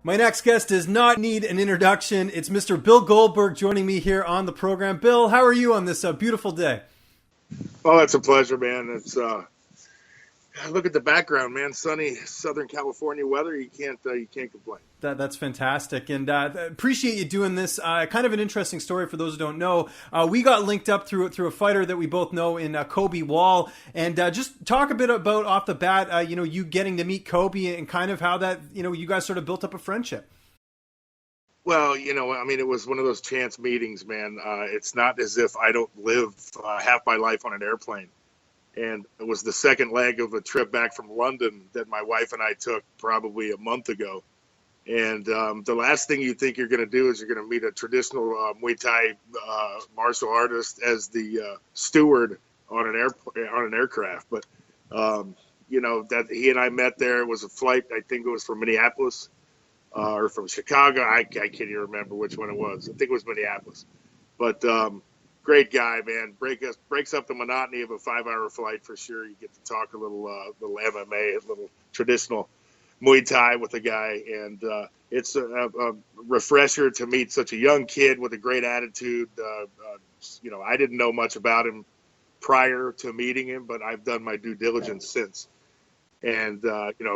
My next guest does not need an introduction. It's Mr. Bill Goldberg joining me here on the program. Bill, how are you on this beautiful day? Oh, it's a pleasure, man. It's look at the background, man. Sunny Southern California weather. You can't complain. That's fantastic, and appreciate you doing this. Kind of an interesting story for those who don't know. We got linked up through a fighter that we both know in Kobe Wall, and just talk a bit about off the bat. You getting to meet Kobe and kind of how that you guys sort of built up a friendship. Well, it was one of those chance meetings, man. It's not as if I don't live half my life on an airplane. And it was the second leg of a trip back from London that my wife and I took probably a month ago. And the last thing you think you're going to do is you're going to meet a traditional Muay Thai martial artist as the steward on an aircraft. But, that he and I met there. It was a flight, I think it was from Minneapolis or from Chicago. I can't even remember which one it was. I think it was Minneapolis. But great guy, man. Breaks up the monotony of a 5-hour flight for sure. You get to talk a little MMA, a little traditional Muay Thai with a guy, and it's a refresher to meet such a young kid with a great attitude. I didn't know much about him prior to meeting him, but I've done my due diligence since. And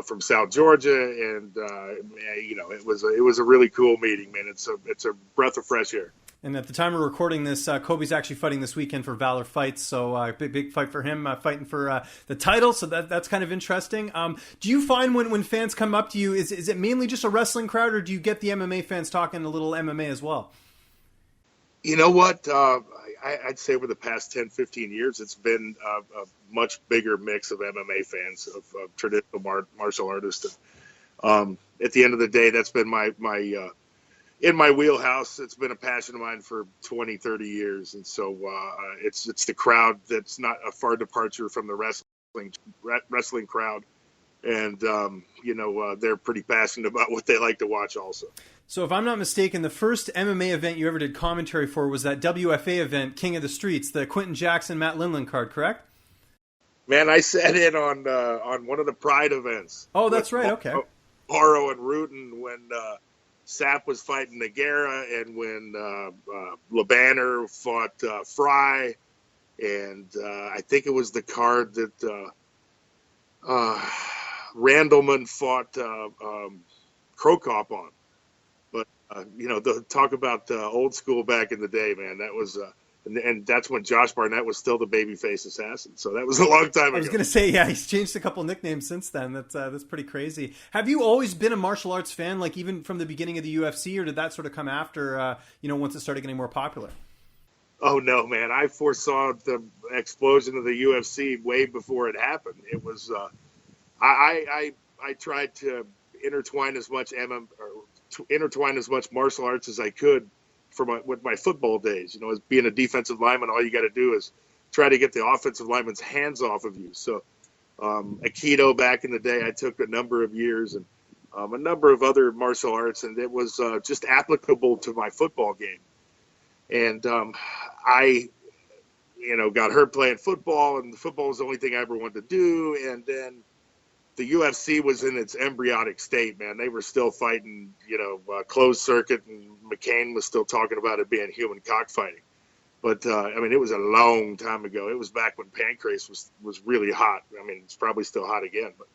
from South Georgia, and it was a really cool meeting, man. It's a breath of fresh air. And at the time of recording this, Kobe's actually fighting this weekend for Valor Fights, so big fight for him, fighting for the title. So that's kind of interesting. Do you find when fans come up to you, is it mainly just a wrestling crowd, or do you get the MMA fans talking a little MMA as well? You know what? I'd say over the past 10, 15 years, it's been a much bigger mix of MMA fans, of traditional martial artists. At the end of the day, that's been my in my wheelhouse. It's been a passion of mine for 20, 30 years. And so it's the crowd that's not a far departure from the wrestling crowd. And, they're pretty passionate about what they like to watch also. So if I'm not mistaken, the first MMA event you ever did commentary for was that WFA event, King of the Streets, the Quentin Jackson, Matt Lindland card, correct? Man, I sat in on one of the Pride events. Oh, that's right. Okay. Oro and Rutan when Sapp was fighting Nagara, and when LeBanner fought Fry, and I think it was the card that Randleman fought Krokop on. But talk about old school back in the day, man. That was and that's when Josh Barnett was still the babyface assassin. So that was a long time ago. I was going to say, yeah, he's changed a couple nicknames since then. That's pretty crazy. Have you always been a martial arts fan, like even from the beginning of the UFC, or did that sort of come after, once it started getting more popular? Oh, no, man. I foresaw the explosion of the UFC way before it happened. It was I tried to intertwine as much martial arts as I could with my football days. As being a defensive lineman, all you got to do is try to get the offensive lineman's hands off of you. So Aikido back in the day, I took a number of years, and a number of other martial arts, and it was just applicable to my football game. And I got hurt playing football, and football was the only thing I ever wanted to do. And then the UFC was in its embryonic state, man. They were still fighting, closed circuit, and McCain was still talking about it being human cockfighting. But, it was a long time ago. It was back when Pancrase was really hot. It's probably still hot again. But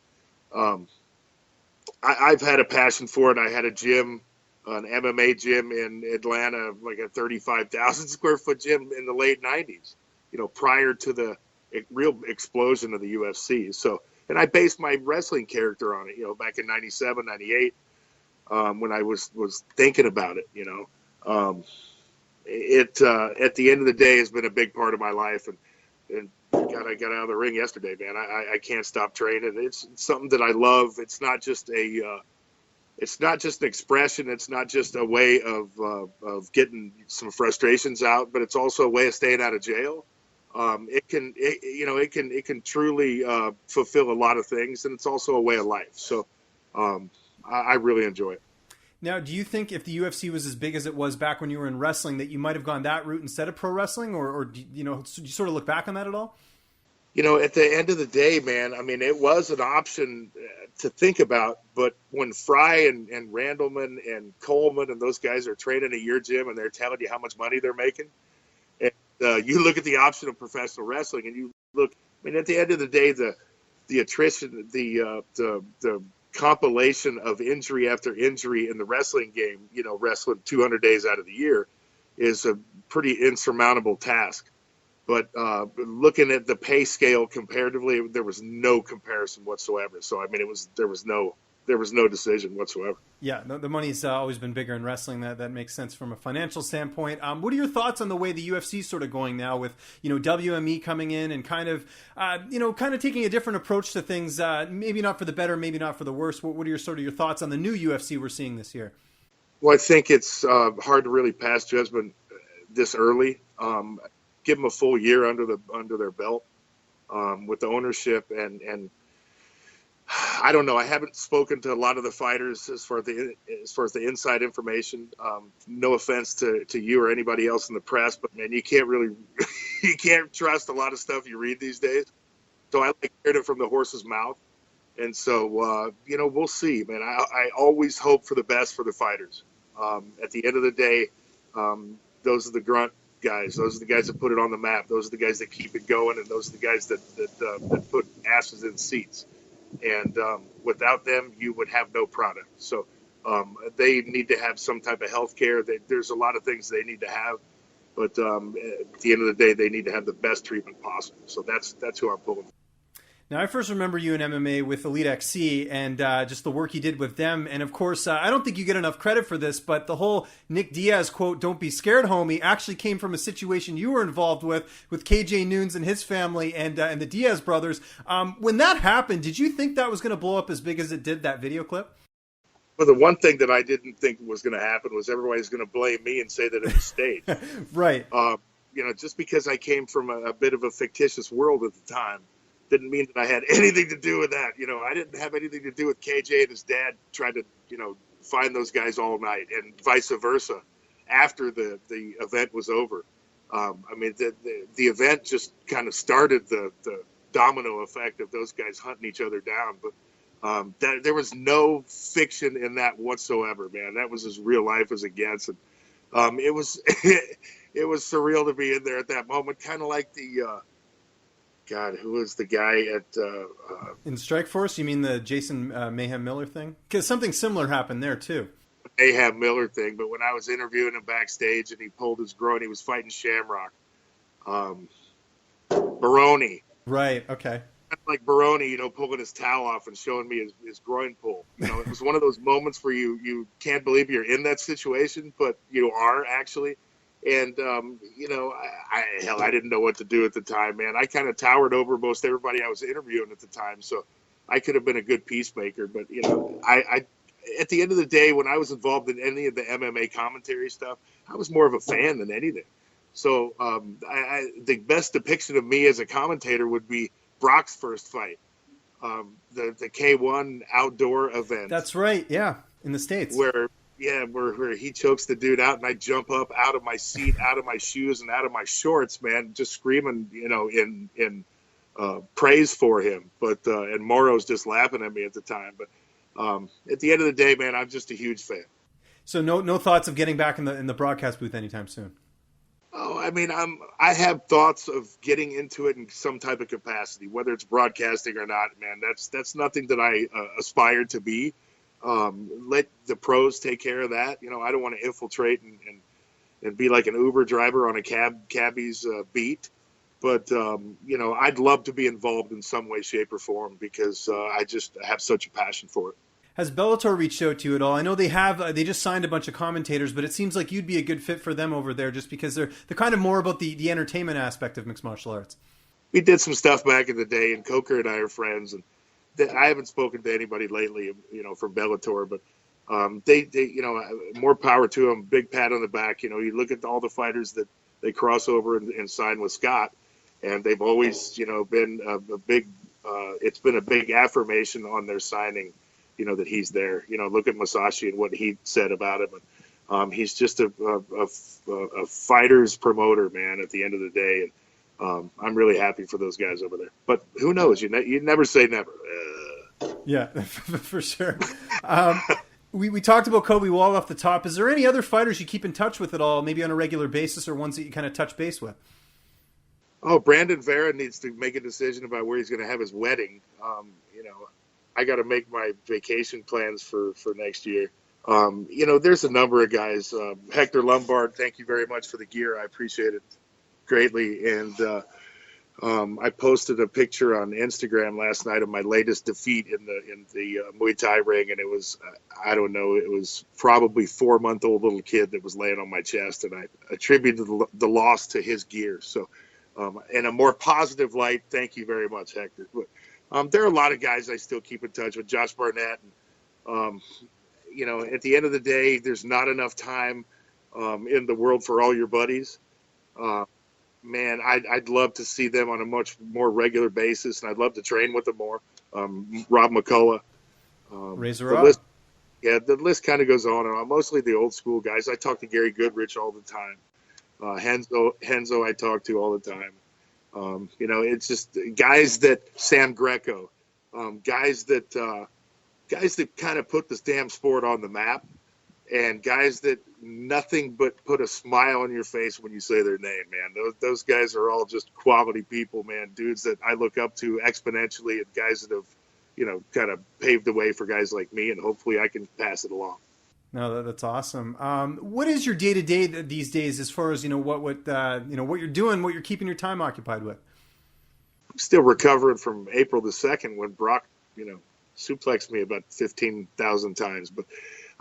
I've had a passion for it. I had a gym, an MMA gym in Atlanta, like a 35,000 square foot gym in the late 90s, prior to the real explosion of the UFC. So, and I based my wrestling character on it, back in 97, 98, when I was thinking about it, It at the end of the day has been a big part of my life, and God, I got out of the ring yesterday, man. I can't stop training. It's something that I love. It's not just an expression. It's not just a way of getting some frustrations out, but it's also a way of staying out of jail. It can truly fulfill a lot of things, and it's also a way of life. So I really enjoy it. Now, do you think if the UFC was as big as it was back when you were in wrestling, that you might have gone that route instead of pro wrestling, or do you sort of look back on that at all? At the end of the day, man, I mean, it was an option to think about, but when Fry and Randleman and Coleman and those guys are training at your gym and they're telling you how much money they're making, and you look at the option of professional wrestling and you look, I mean, at the end of the day, the attrition, the compilation of injury after injury in the wrestling game, wrestling 200 days out of the year is a pretty insurmountable task. But looking at the pay scale comparatively, there was no comparison whatsoever. So I mean, there was no decision whatsoever. Yeah, the money's always been bigger in wrestling. That makes sense from a financial standpoint. What are your thoughts on the way the UFC is sort of going now with WME coming in and kind of taking a different approach to things? Maybe not for the better, maybe not for the worse. What are your thoughts on the new UFC we're seeing this year? Well, I think it's hard to really pass judgment this early. Give them a full year under their belt with the ownership and I don't know. I haven't spoken to a lot of the fighters as far as the inside information. No offense to you or anybody else in the press, but man, you can't trust a lot of stuff you read these days. So I like hearing it from the horse's mouth. And so we'll see, man. I always hope for the best for the fighters. At the end of the day, those are the grunt guys. Those are the guys that put it on the map. Those are the guys that keep it going, and those are the guys that put asses in seats. And without them, you would have no product. So they need to have some type of health care. There's a lot of things they need to have, but at the end of the day, they need to have the best treatment possible. So that's who I'm pulling for. Now, I first remember you in MMA with Elite XC and just the work you did with them. And of course, I don't think you get enough credit for this, but the whole Nick Diaz quote, "Don't be scared, homie," actually came from a situation you were involved with KJ Noons and his family and the Diaz brothers. When that happened, did you think that was going to blow up as big as it did, that video clip? Well, the one thing that I didn't think was going to happen was everybody's going to blame me and say that it was staged. Right. Just because I came from a bit of a fictitious world at the time didn't mean that I had anything to do with that. I didn't have anything to do with KJ and his dad trying to, find those guys all night and vice versa after the event was over. I mean, the event just kind of started the domino effect of those guys hunting each other down. But there was no fiction in that whatsoever, man. That was as real life as it gets. And it was it was surreal to be in there at that moment, kind of like the God, who was the guy at in Strikeforce? You mean the Jason Mayhem Miller thing? Because something similar happened there too. Mayhem Miller thing, but when I was interviewing him backstage and he pulled his groin, he was fighting Shamrock, Baroni. Right. Okay. Like Baroni, pulling his towel off and showing me his groin pull. It was one of those moments where you can't believe you're in that situation, but you are actually. And, I didn't know what to do at the time, man. I kind of towered over most everybody I was interviewing at the time. So I could have been a good peacemaker. But, I at the end of the day, when I was involved in any of the MMA commentary stuff, I was more of a fan than anything. So the best depiction of me as a commentator would be Brock's first fight, the K1 outdoor event. That's right. Yeah. In the States. Where he chokes the dude out, and I jump up out of my seat, out of my shoes, and out of my shorts, man, just screaming, in praise for him. But and Moro's just laughing at me at the time. But at the end of the day, man, I'm just a huge fan. So no thoughts of getting back in the broadcast booth anytime soon. Oh, I mean, I have thoughts of getting into it in some type of capacity, whether it's broadcasting or not, man. That's nothing that I aspire to be. Let the pros take care of that. I don't want to infiltrate and be like an Uber driver on a cabbie's beat. But, I'd love to be involved in some way, shape, or form because I just have such a passion for it. Has Bellator reached out to you at all? I know they have. They just signed a bunch of commentators, but it seems like you'd be a good fit for them over there just because they're kind of more about the entertainment aspect of mixed martial arts. We did some stuff back in the day, and Coker and I are friends, and I haven't spoken to anybody lately, from Bellator, but they more power to them. Big pat on the back. You look at all the fighters that they cross over and sign with Scott, and they've always, been a big. It's been a big affirmation on their signing, that he's there. Look at Masashi and what he said about him. He's just a fighter's promoter, man. At the end of the day, I'm really happy for those guys over there. But who knows? You never say never. Yeah, for sure. We talked about Kobe Wall off the top. Is there any other fighters you keep in touch with at all, maybe on a regular basis, or ones that you kind of touch base with? Oh, Brandon Vera needs to make a decision about where he's going to have his wedding. I got to make my vacation plans for next year. There's a number of guys. Hector Lombard, thank you very much for the gear. I appreciate it greatly. And I posted a picture on Instagram last night of my latest defeat in the Muay Thai ring, and it was I don't know, it was probably 4-month-old little kid that was laying on my chest, and I attributed the loss to his gear. So, in a more positive light, thank you very much, Hector. But, there are a lot of guys I still keep in touch with. Josh Barnett. And, at the end of the day, there's not enough time in the world for all your buddies. Man, I'd love to see them on a much more regular basis, and I'd love to train with them more. Rob McCullough. Razor Rob. The list kind of goes on and on. Mostly the old school guys. I talk to Gary Goodrich all the time. Henzo I talk to all the time. It's just guys that Sam Greco, guys that kind of put this damn sport on the map, and guys that nothing but put a smile on your face when you say their name, man. Those guys are all just quality people, man. Dudes that I look up to exponentially, and guys that have, kind of paved the way for guys like me, and hopefully I can pass it along. No, that's awesome. What is your day to day these days, as far as what you're doing, what you're keeping your time occupied with? I'm still recovering from April the 2nd when Brock, suplexed me about 15,000 times. But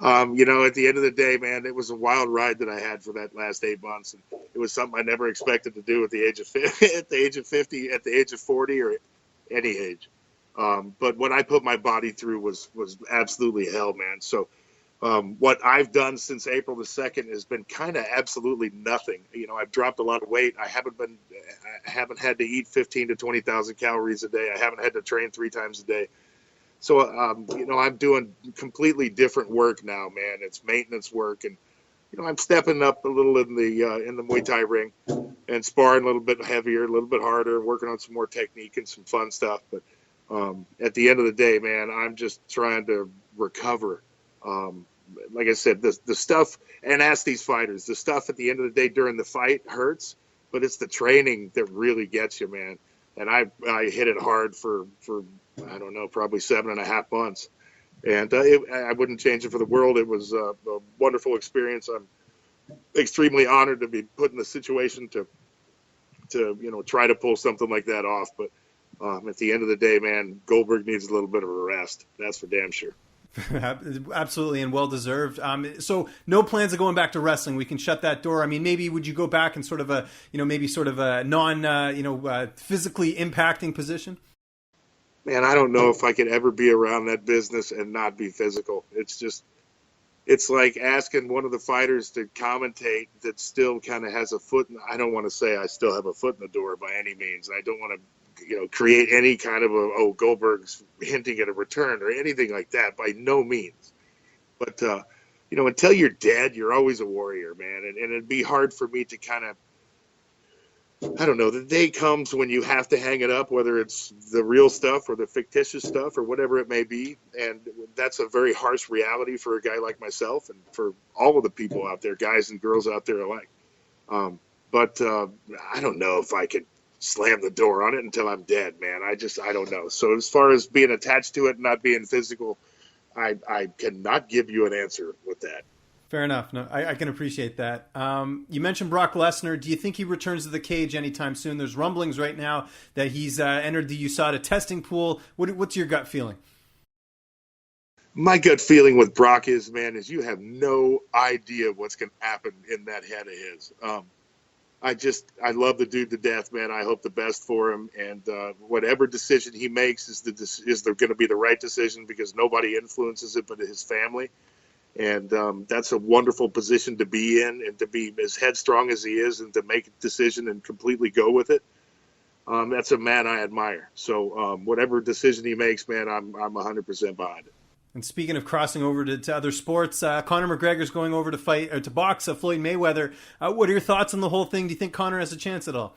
at the end of the day, man, it was a wild ride that I had for that last 8 months, and it was something I never expected to do at the age of 50, at the age of 50, at the age of 40, or any age. But what I put my body through was absolutely hell, man. So. What I've done since April the 2nd has been kind of absolutely nothing. I've dropped a lot of weight. I haven't had to eat 15 to 20,000 calories a day. I haven't had to train 3 times a day. So, I'm doing completely different work now, man. It's maintenance work, and I'm stepping up a little in the Muay Thai ring and sparring a little bit heavier, a little bit harder, working on some more technique and some fun stuff. But at the end of the day, man, I'm just trying to recover. Like I said, the stuff, and ask these fighters, the stuff at the end of the day during the fight hurts, but it's the training that really gets you, man. And I hit it hard for I don't know, probably 7.5 months. And I wouldn't change it for the world. It was a wonderful experience. I'm extremely honored to be put in the situation to try to pull something like that off. But at the end of the day, man, Goldberg needs a little bit of a rest. That's for damn sure. Absolutely, and well deserved. So no plans of going back to wrestling. We can shut that door. I mean, maybe would you go back in sort of a non physically impacting position? Man, I don't know if I could ever be around that business and not be physical. It's like asking one of the fighters to commentate that still kind of has a foot. I don't want to say I still have a foot in the door by any means. I don't want to create any kind of Goldberg's hinting at a return or anything like that, by no means. But, until you're dead, you're always a warrior, man. And it'd be hard for me to kind of, I don't know, the day comes when you have to hang it up, whether it's the real stuff or the fictitious stuff or whatever it may be. And that's a very harsh reality for a guy like myself and for all of the people out there, guys and girls out there alike. But I don't know if I could slam the door on it until I'm dead, man. I don't know. So as far as being attached to it and not being physical, I cannot give you an answer with that. Fair enough. No, I can appreciate that. You mentioned Brock Lesnar. Do you think he returns to the cage anytime soon? There's rumblings right now that he's entered the USADA testing pool. What's your gut feeling? My gut feeling with Brock is you have no idea what's going to happen in that head of his. I love the dude to death, man. I hope the best for him, and whatever decision he makes is going to be the right decision, because nobody influences it but his family, and that's a wonderful position to be in, and to be as headstrong as he is, and to make a decision and completely go with it. That's a man I admire. So whatever decision he makes, man, I'm 100% behind it. And speaking of crossing over to other sports, Conor McGregor's going over to box Floyd Mayweather. What are your thoughts on the whole thing? Do you think Conor has a chance at all?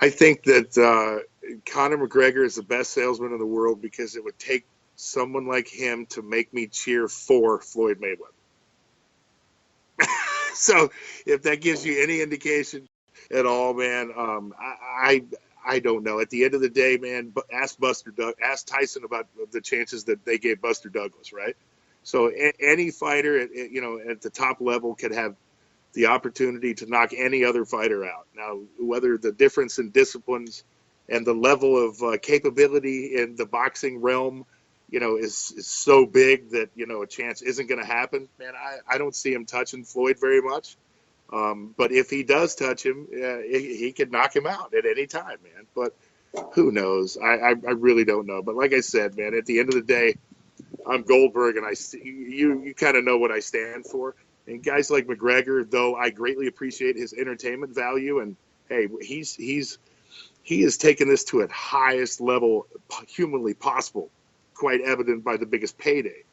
I think that Conor McGregor is the best salesman in the world because it would take someone like him to make me cheer for Floyd Mayweather. So if that gives you any indication at all, man, I don't know. At the end of the day, man, ask Tyson about the chances that they gave Buster Douglas, right? So any fighter at the top level could have the opportunity to knock any other fighter out. Now, whether the difference in disciplines and the level of capability in the boxing realm, is so big that, a chance isn't going to happen, man, I don't see him touching Floyd very much. But if he does touch him, he could knock him out at any time, man. But who knows? I really don't know. But like I said, man, at the end of the day, I'm Goldberg, and you kind of know what I stand for. And guys like McGregor, though I greatly appreciate his entertainment value, and hey, he has taken this to its highest level humanly possible, quite evident by the biggest payday.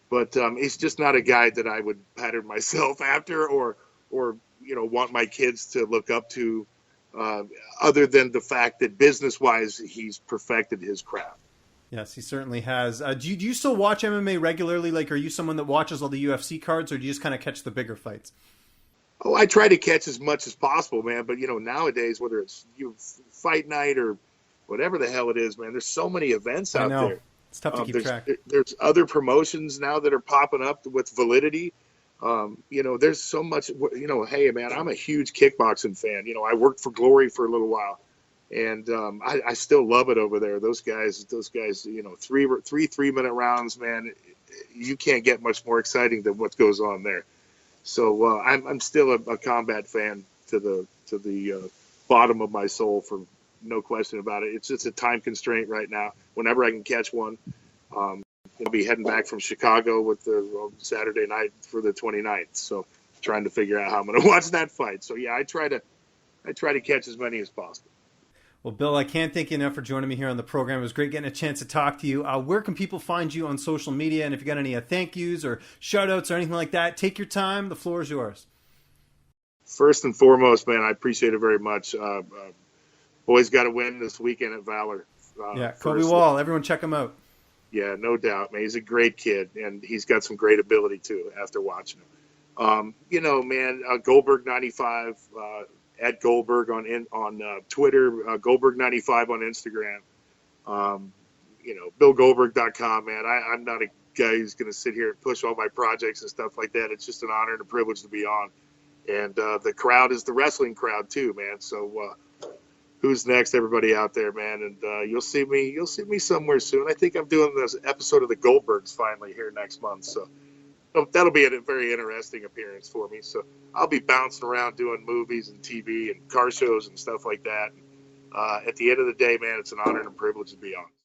But he's just not a guy that I would pattern myself after or want my kids to look up to, other than the fact that business-wise he's perfected his craft. Yes, he certainly has. Do you still watch MMA regularly? Like, are you someone that watches all the UFC cards, or do you just kind of catch the bigger fights? Oh, I try to catch as much as possible, man. But, nowadays, whether it's fight night or whatever the hell it is, man, there's so many events out there. It's tough to keep track. There's other promotions now that are popping up with validity. There's so much, hey, man, I'm a huge kickboxing fan. I worked for Glory for a little while. And I still love it over there. Those guys, 3-minute rounds, man. You can't get much more exciting than what goes on there. So I'm still a combat fan to the bottom of my soul, for no question about it. It's just a time constraint right now. Whenever I can catch one, I'll be heading back from Chicago with the Saturday night for the 29th. So trying to figure out how I'm going to watch that fight. So yeah, I try to catch as many as possible. Well, Bill, I can't thank you enough for joining me here on the program. It was great getting a chance to talk to you. Where can people find you on social media? And if you got any thank yous or shout outs or anything like that, take your time. The floor is yours. First and foremost, man, I appreciate it very much. Boys got to win this weekend at Valor. Kobe Wall. Everyone check him out. Yeah, no doubt, man. He's a great kid, and he's got some great ability, too, after watching him. Goldberg 95, at Goldberg on Twitter, Goldberg95 on Instagram, BillGoldberg.com, man. I'm not a guy who's going to sit here and push all my projects and stuff like that. It's just an honor and a privilege to be on. And the crowd is the wrestling crowd too, man. So who's next? Everybody out there, man. And you'll see me somewhere soon. I think I'm doing this episode of the Goldbergs finally here next month. So that'll be a very interesting appearance for me. So I'll be bouncing around doing movies and TV and car shows and stuff like that. At the end of the day, man, it's an honor and a privilege to be on.